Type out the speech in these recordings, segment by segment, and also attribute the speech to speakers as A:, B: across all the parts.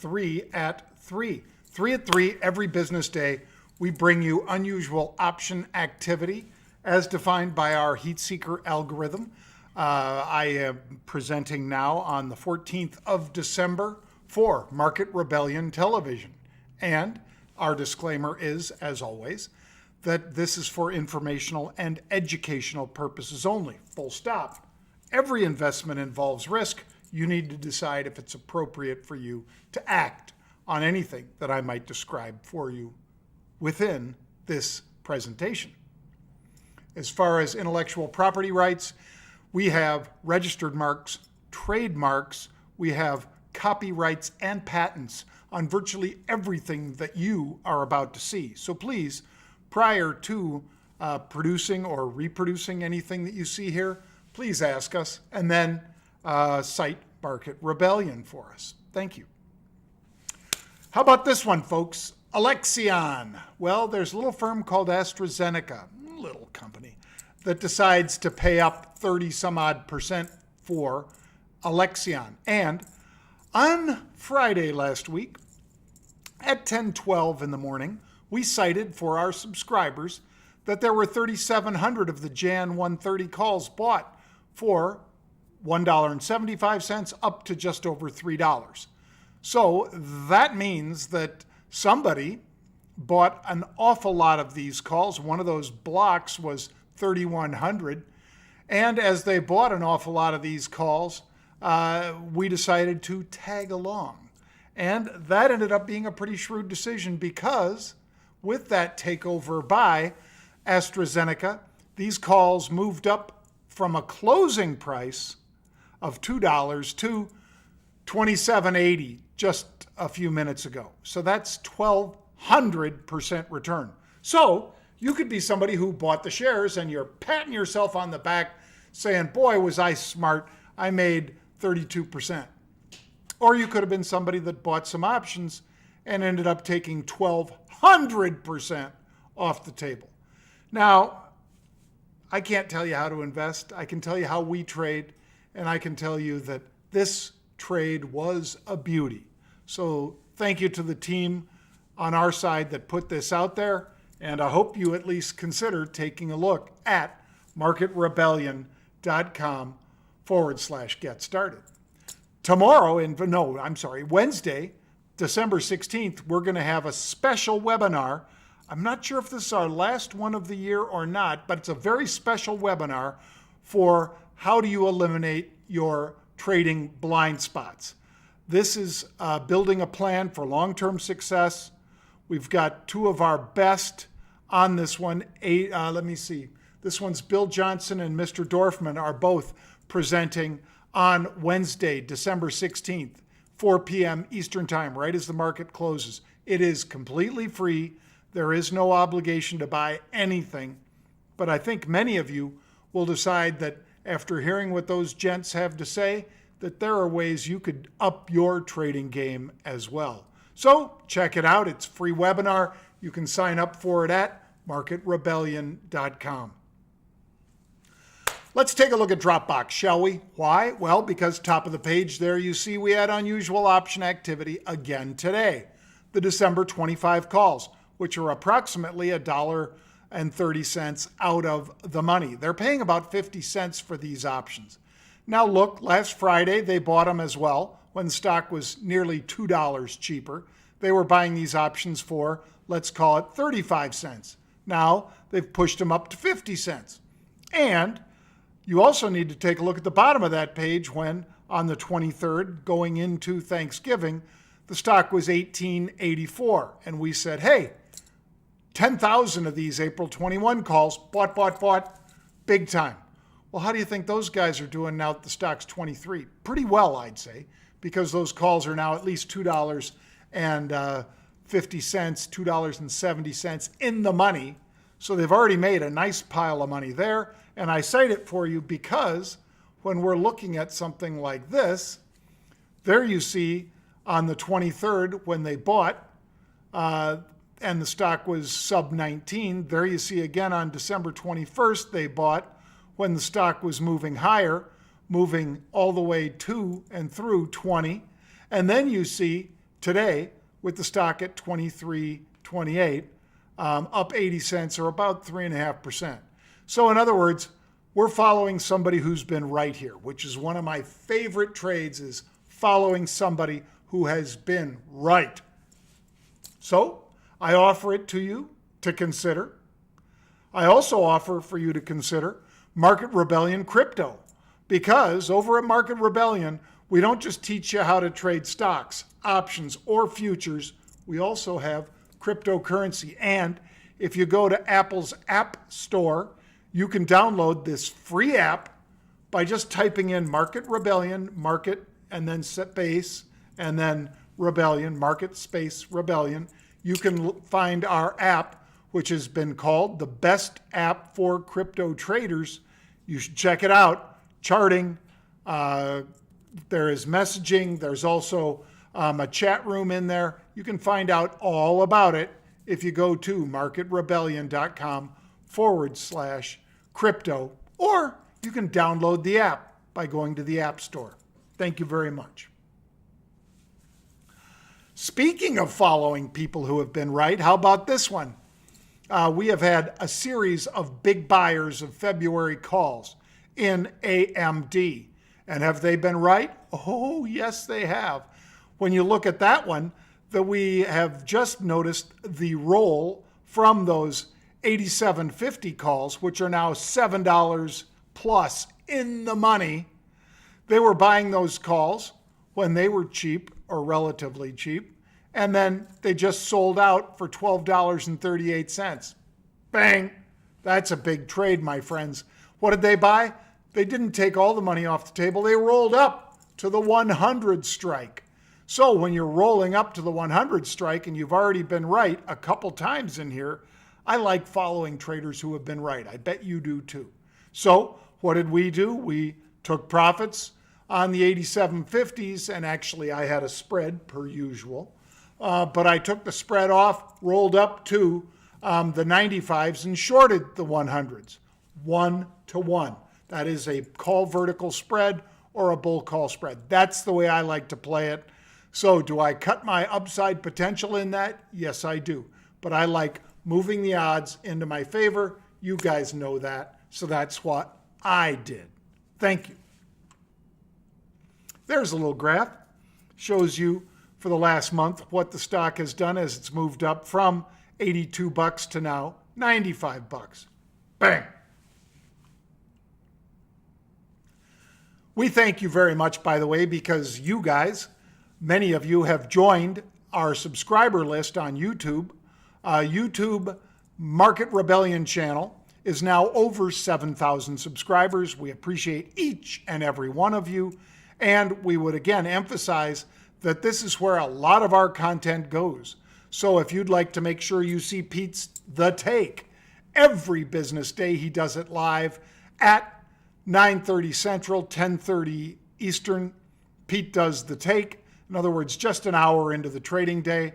A: 3 at 3. 3 at 3 every business day. We bring you unusual option activity as defined by our heat seeker algorithm. I am presenting now on the 14th of December for Market Rebellion Television. And our disclaimer is, as always, that this is for informational and educational purposes only. Full stop. Every investment involves risk. You need to decide if it's appropriate for you to act on anything that I might describe for you within this presentation. As far as intellectual property rights, we have registered marks, trademarks, we have copyrights and patents on virtually everything that you are about to see. So please, prior to producing or reproducing anything that you see here, please ask us and then cite Market Rebellion for us. Thank you. How about this one, folks? Alexion. Well, there's a little firm called AstraZeneca, little company, that decides to pay up 30-some-odd% for Alexion. And on Friday last week at 10:12 in the morning, we cited for our subscribers that there were 3,700 of the Jan 130 calls bought for $1.75 up to just over $3. So that means that somebody bought an awful lot of these calls. One of those blocks was 3,100. And as they bought an awful lot of these calls, we decided to tag along. And that ended up being a pretty shrewd decision because with that takeover by AstraZeneca, these calls moved up from a closing price of $2 to $27.80 just a few minutes ago. So that's 1,200% return. So you could be somebody who bought the shares and you're patting yourself on the back saying, boy, was I smart. I made 32%. Or you could have been somebody that bought some options and ended up taking 1,200% off the table. Now, I can't tell you how to invest. I can tell you how we trade, and I can tell you that this trade was a beauty. So thank you to the team on our side that put this out there, and I hope you at least consider taking a look at marketrebellion.com/get started. Tomorrow, Wednesday, December 16th, we're going to have a special webinar. I'm not sure if this is our last one of the year or not, but it's a very special webinar for how do you eliminate your trading blind spots. This is building a plan for long-term success. We've got two of our best on this one. Let me see. This one's Bill Johnson and Mr. Dorfman are both presenting on Wednesday, December 16th, 4 p.m. Eastern Time, right as the market closes. It is completely free. There is no obligation to buy anything. But I think many of you will decide that after hearing what those gents have to say, that there are ways you could up your trading game as well. So check it out. It's a free webinar. You can sign up for it at marketrebellion.com. Let's take a look at Dropbox, shall we? Why? Well, because top of the page there you see we had unusual option activity again today. The December 25 calls, which are approximately $1.30 out of the money. They're paying about 50 cents for these options. Now look, last Friday they bought them as well when the stock was nearly $2 cheaper. They were buying these options for, let's call it 35 cents. Now they've pushed them up to 50 cents. And you also need to take a look at the bottom of that page when on the 23rd, going into Thanksgiving, the stock was $18.84. And we said, hey, 10,000 of these April 21 calls, bought, big time. Well, how do you think those guys are doing now that the stock's 23? Pretty well, I'd say, because those calls are now at least $2.50, $2.70 in the money. So they've already made a nice pile of money there. And I cite it for you because when we're looking at something like this, there you see on the 23rd when they bought, and the stock was sub 19. There you see again on December 21st, they bought when the stock was moving higher, moving all the way to and through 20. And then you see today with the stock at 23.28, up 80 cents or about 3.5%. So in other words, we're following somebody who's been right here, which is one of my favorite trades, is following somebody who has been right. So I offer it to you to consider. I also offer for you to consider Market Rebellion Crypto, because over at Market Rebellion, we don't just teach you how to trade stocks, options, or futures. We also have cryptocurrency. And if you go to Apple's App Store, you can download this free app by just typing in Market Rebellion, market, and then space, and then Rebellion, market, space, Rebellion. You can find our app, which has been called the best app for crypto traders. You should check it out. Charting, there is messaging. There's also a chat room in there. You can find out all about it if you go to marketrebellion.com/crypto, or you can download the app by going to the App Store. Thank you very much. Speaking of following people who have been right, how about this one? We have had a series of big buyers of February calls in AMD. And have they been right? Oh, yes, they have. When you look at that one, that we have just noticed the roll from those 87.50 calls, which are now $7 plus in the money. They were buying those calls when they were cheap or relatively cheap, and then they just sold out for $12.38. Bang! That's a big trade, my friends. What did they buy? They didn't take all the money off the table. They rolled up to the 100 strike. So when you're rolling up to the 100 strike and you've already been right a couple times in here, I like following traders who have been right. I bet you do too. So what did we do? We took profits on the 87.50s, and actually I had a spread per usual. But I took the spread off, rolled up to the 95s, and shorted the 100s. 1-to-1. That is a call vertical spread or a bull call spread. That's the way I like to play it. So do I cut my upside potential in that? Yes, I do. But I like moving the odds into my favor. You guys know that. So that's what I did. Thank you. There's a little graph. Shows you for the last month what the stock has done as it's moved up from $82 to now $95. Bang. We thank you very much, by the way, because you guys, many of you have joined our subscriber list on YouTube. YouTube Market Rebellion channel is now over 7,000 subscribers. We appreciate each and every one of you. And we would again emphasize that this is where a lot of our content goes. So if you'd like to make sure you see Pete's The Take every business day, he does it live at 9:30 Central, 10:30 Eastern. Pete does The Take. In other words, just an hour into the trading day.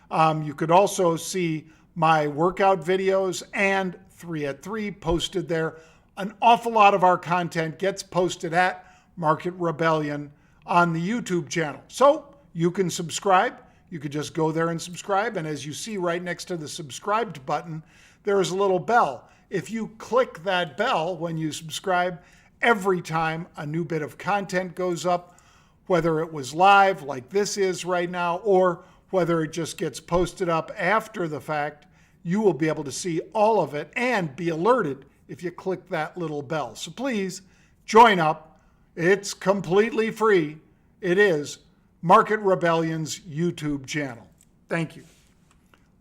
A: You could also see my workout videos and 3 at 3 posted there. An awful lot of our content gets posted at Market Rebellion on the YouTube channel. So you can subscribe. You could just go there and subscribe. And as you see right next to the subscribed button, there is a little bell. If you click that bell when you subscribe, every time a new bit of content goes up, whether it was live like this is right now, or whether it just gets posted up after the fact, you will be able to see all of it and be alerted if you click that little bell. So please join up. It's completely free. It is Market Rebellion's YouTube channel. Thank you.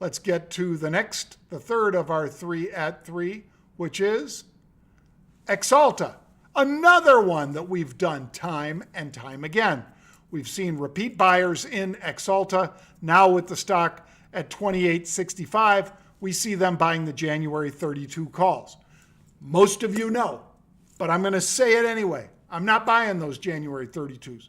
A: Let's get to the third of our 3 at 3, which is ExAlta. Another one that we've done time and time again. We've seen repeat buyers in ExAlta. Now with the stock at $28.65, we see them buying the January 32 calls. Most of you know, but I'm going to say it anyway. I'm not buying those January 32s.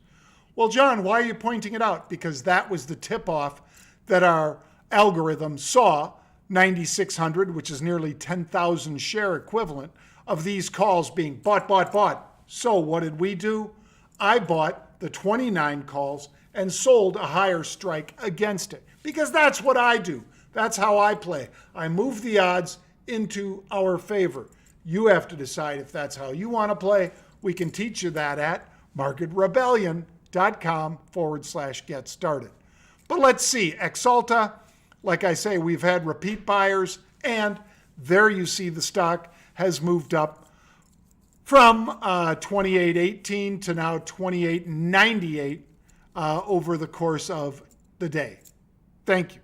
A: Well, John, why are you pointing it out? Because that was the tip-off that our algorithm saw 9,600, which is nearly 10,000 share equivalent of these calls being bought. So what did we do? I bought the 29 calls and sold a higher strike against it. Because that's what I do. That's how I play. I move the odds into our favor. You have to decide if that's how you want to play. We can teach you that at marketrebellion.com/get started. But let's see, ExAlta, like I say, we've had repeat buyers, and there you see the stock has moved up from 28.18 to now 28.98 over the course of the day. Thank you.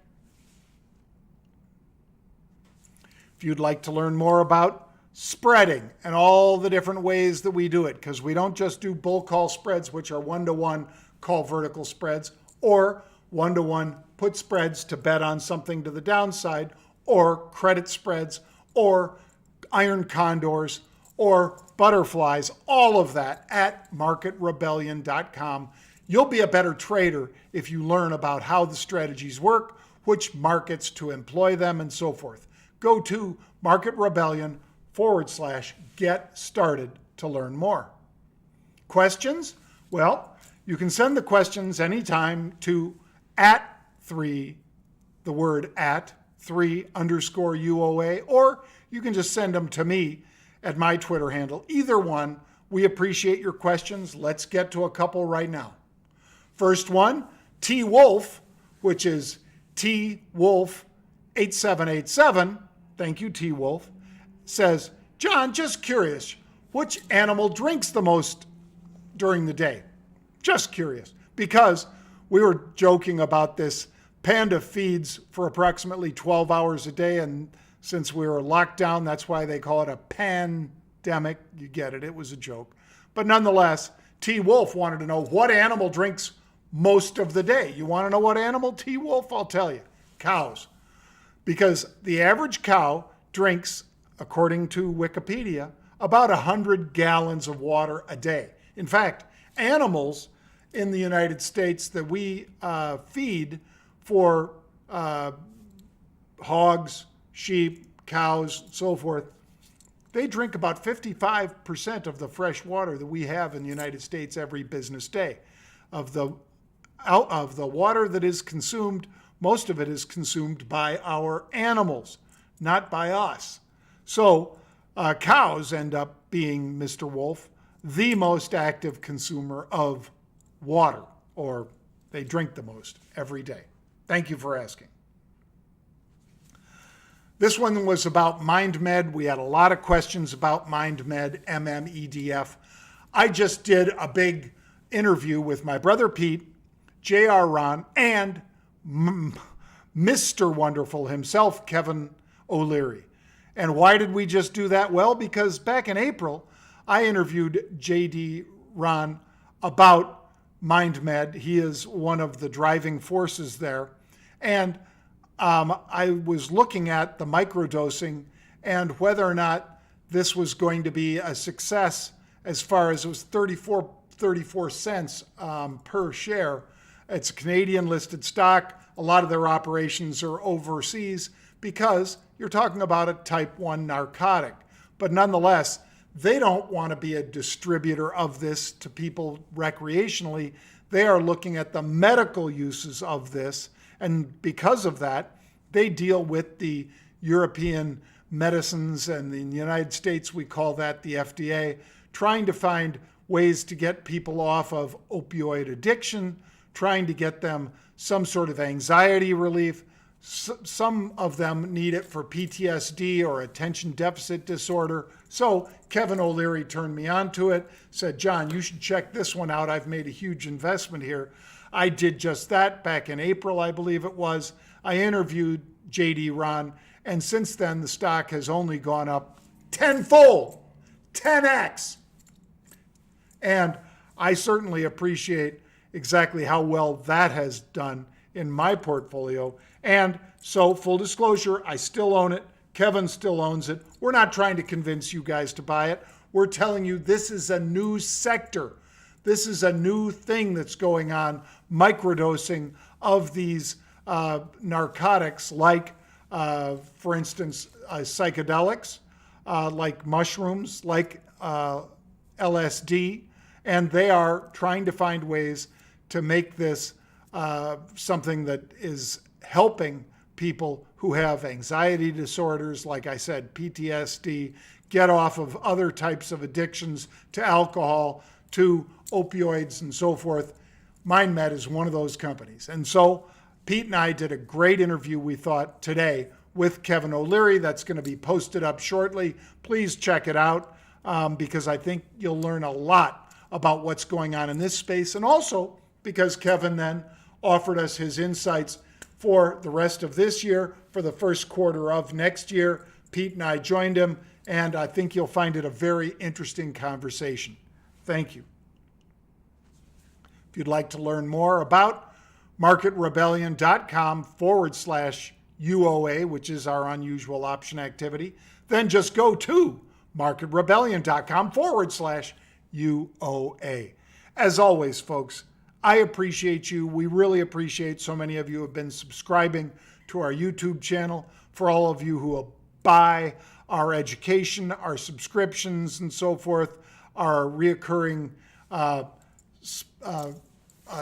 A: If you'd like to learn more about spreading and all the different ways that we do it, because we don't just do bull call spreads, which are one-to-one call vertical spreads, or one-to-one put spreads to bet on something to the downside, or credit spreads, or iron condors, or butterflies, all of that at marketrebellion.com. You'll be a better trader if you learn about how the strategies work, which markets to employ them, and so forth. Go to marketrebellion.com/get started to learn more. Questions? Well, you can send the questions anytime to @3, the word @3_UOA, or you can just send them to me at my Twitter handle. Either one, we appreciate your questions. Let's get to a couple right now. First one, T Wolf, which is T Wolf 8787. Thank you, T Wolf. Says, John, just curious, which animal drinks the most during the day? Just curious, because we were joking about this. Panda feeds for approximately 12 hours a day, and since we were locked down, that's why they call it a pandemic. You get it, it was a joke. But nonetheless, T Wolf wanted to know what animal drinks most of the day. You want to know what animal, T Wolf? I'll tell you, cows. Because the average cow drinks, according to Wikipedia, about 100 gallons of water a day. In fact, animals in the United States that we feed for hogs, sheep, cows, so forth, they drink about 55% of the fresh water that we have in the United States every business day. Of the water that is consumed, most of it is consumed by our animals, not by us. So cows end up being, Mr. Wolf, the most active consumer of water, or they drink the most every day. Thank you for asking. This one was about MindMed. We had a lot of questions about MindMed, MMEDF. I just did a big interview with my brother Pete, J.R. Ron, and Mr. Wonderful himself, Kevin O'Leary. And why did we just do that? Well, because back in April, I interviewed J.D. Ron about MindMed. He is one of the driving forces there. And I was looking at the microdosing and whether or not this was going to be a success, as far as it was 34 cents per share. It's a Canadian listed stock. A lot of their operations are overseas because you're talking about a type 1 narcotic. But nonetheless, they don't want to be a distributor of this to people recreationally. They are looking at the medical uses of this. And because of that, they deal with the European medicines, and in the United States, we call that the FDA, trying to find ways to get people off of opioid addiction, trying to get them some sort of anxiety relief. Some of them need it for PTSD or attention deficit disorder. So Kevin O'Leary turned me on to it, said, John, you should check this one out. I've made a huge investment here. I did just that back in April, I believe it was. I interviewed J.D. Ron, and since then the stock has only gone up tenfold, 10x. And I certainly appreciate exactly how well that has done in my portfolio. And so, full disclosure, I still own it. Kevin still owns it. We're not trying to convince you guys to buy it. We're telling you this is a new sector. This is a new thing that's going on, microdosing of these narcotics like, for instance, psychedelics, like mushrooms, like LSD, and they are trying to find ways to make this something that is helping people who have anxiety disorders, like I said, PTSD, get off of other types of addictions to alcohol, to opioids and so forth. MindMed is one of those companies. And so Pete and I did a great interview, we thought, today with Kevin O'Leary. That's going to be posted up shortly. Please check it out because I think you'll learn a lot about what's going on in this space. And also because Kevin then offered us his insights for the rest of this year, for the first quarter of next year. Pete and I joined him, and I think you'll find it a very interesting conversation. Thank you. If you'd like to learn more about marketrebellion.com/UOA, which is our unusual option activity, then just go to marketrebellion.com/UOA. As always, folks, I appreciate you. We really appreciate so many of you have been subscribing to our YouTube channel. For all of you who will buy our education, our subscriptions, and so forth, our reoccurring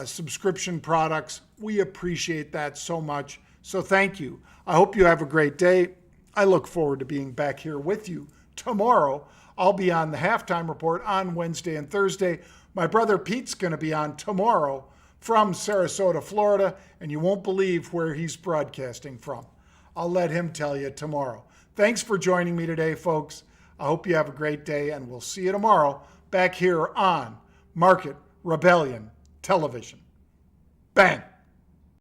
A: subscription products, we appreciate that so much. So thank you. I hope you have a great day. I look forward to being back here with you tomorrow. I'll be on the Halftime Report on Wednesday and Thursday. My brother Pete's going to be on tomorrow from Sarasota, Florida, and you won't believe where he's broadcasting from. I'll let him tell you tomorrow. Thanks for joining me today, folks. I hope you have a great day, and we'll see you tomorrow back here on Market Rebellion Television. Bang!